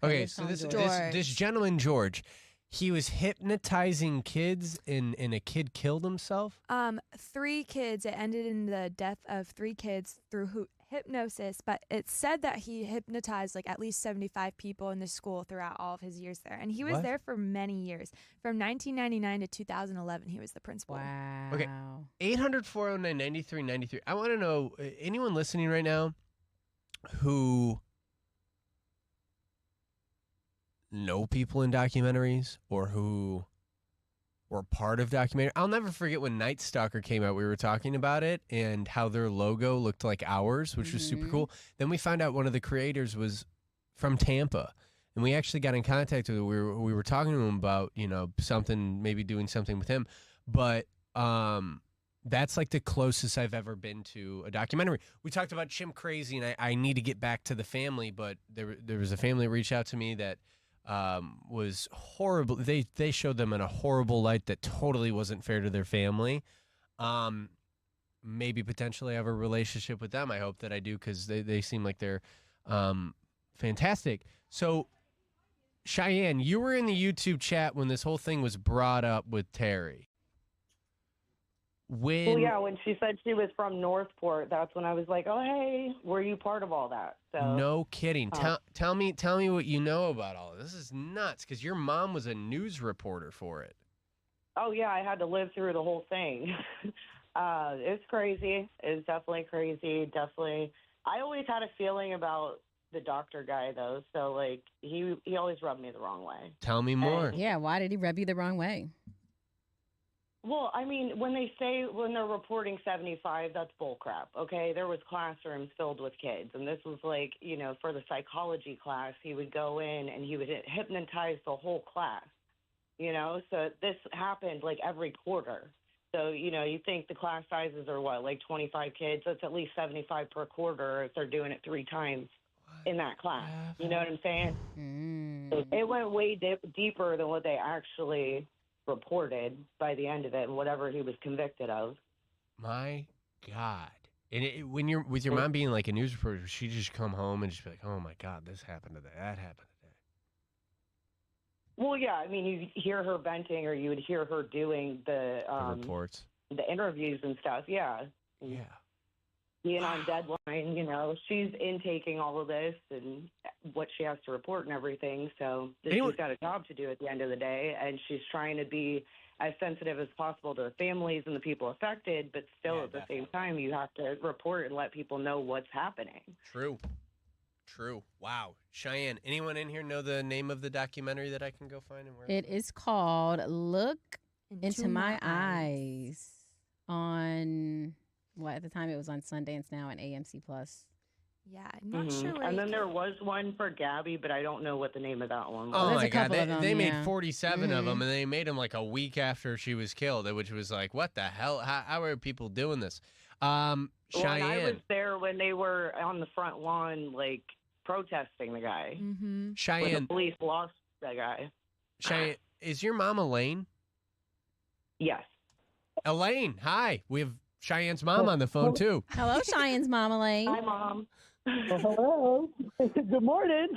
Okay, so this gentleman, George, he was hypnotizing kids and a kid killed himself? 3 kids. It ended in the death of 3 kids through hypnosis, but it said that he hypnotized like at least 75 people in the school throughout all of his years there. And he was there for many years. From 1999 to 2011, he was the principal. Wow. Okay, 800-409-9393. I want to know, anyone listening right now who know people in documentaries or who were part of documentary. I'll never forget when Night Stalker came out. We were talking about it and how their logo looked like ours, which was super cool. Then we found out one of the creators was from Tampa, and we actually got in contact with him. We were talking to him about, you know, something, maybe doing something with him. But that's like the closest I've ever been to a documentary. We talked about Chimp Crazy, and I need to get back to the family, but there was a family that reached out to me that was horrible. They showed them in a horrible light that totally wasn't fair to their family. Maybe potentially have a relationship with them. I hope that I do, because they seem like they're fantastic. So, Cheyenne, you were in the YouTube chat when this whole thing was brought up with Terry. Well, yeah, when she said she was from Northport, that's when I was like, oh, hey, were you part of all that? So, no kidding. Tell me what you know about all of this. This is nuts, because your mom was a news reporter for it. Oh, yeah, I had to live through the whole thing. It's crazy. It's definitely crazy. Definitely. I always had a feeling about the doctor guy, though. So, like, he always rubbed me the wrong way. Tell me more. Yeah, why did he rub you the wrong way? Well, I mean, when they're reporting 75, that's bullcrap, okay? There was classrooms filled with kids, and this was like, you know, for the psychology class, he would go in and he would hypnotize the whole class, you know? So this happened like every quarter. So, you know, you think the class sizes are what, like 25 kids? That's at least 75 per quarter if they're doing it 3 times in that class. You know what I'm saying? It went way deeper than what they actually reported by the end of it, and whatever he was convicted of. My God. And when you're with your mom being like a news reporter, she just come home and just be like, oh my God, this happened today, that happened today. Well, yeah, I mean, you hear her venting, or you would hear her doing the reports, the interviews and stuff. Yeah. Being on deadline, you know, she's intaking all of this and what she has to report and everything. So she's got a job to do at the end of the day, and she's trying to be as sensitive as possible to the families and the people affected, but still at the same time, you have to report and let people know what's happening. True. Wow. Cheyenne, anyone in here know the name of the documentary that I can go find? And where it is called Look Into My Eyes on... Well, at the time it was on Sundance Now and AMC Plus. Yeah, I'm not sure. And then there was one for Gabby, but I don't know what the name of that one was. Oh my God, they made 47 of them, and they made them like a week after she was killed, which was like, what the hell? How are people doing this? Cheyenne. Well, I was there when they were on the front lawn, like, protesting the guy. Cheyenne. When the police lost that guy. Cheyenne, is your mom Elaine? Yes. Elaine, hi. We have Cheyenne's mom on the phone, too. Hello, Cheyenne's mom, Elaine. Hi, Mom. Hello. Good morning.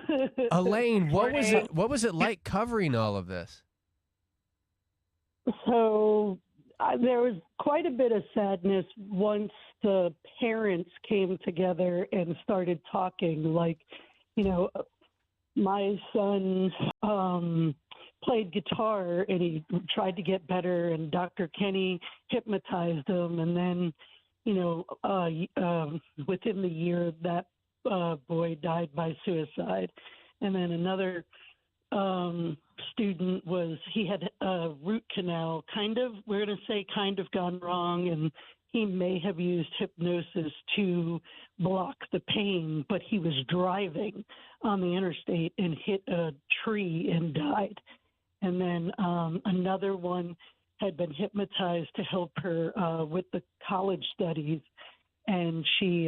Elaine, what was it like covering all of this? So there was quite a bit of sadness once the parents came together and started talking. Like, you know, my son played guitar and he tried to get better, and Dr. Kenny hypnotized him. And then, you know, within the year, that boy died by suicide. And then another student he had a root canal, we're going to say kind of gone wrong, and he may have used hypnosis to block the pain, but he was driving on the interstate and hit a tree and died. And then another one had been hypnotized to help her with the college studies, and she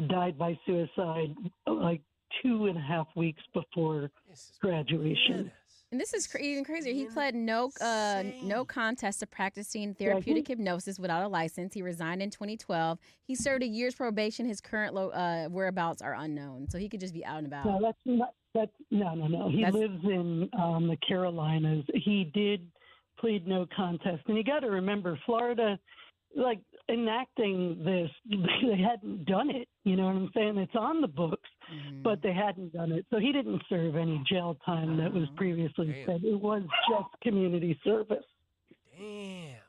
died by suicide like 2.5 weeks before graduation. And this is even crazier. He pled no contest to practicing therapeutic hypnosis without a license. He resigned in 2012. He served a year's probation. His current whereabouts are unknown, so he could just be out and about. No, No. He lives in the Carolinas. He did plead no contest. And you got to remember, Florida, like enacting this, they hadn't done it. You know what I'm saying? It's on the books, but they hadn't done it. So he didn't serve any jail time that was previously said. It was just community service. Damn.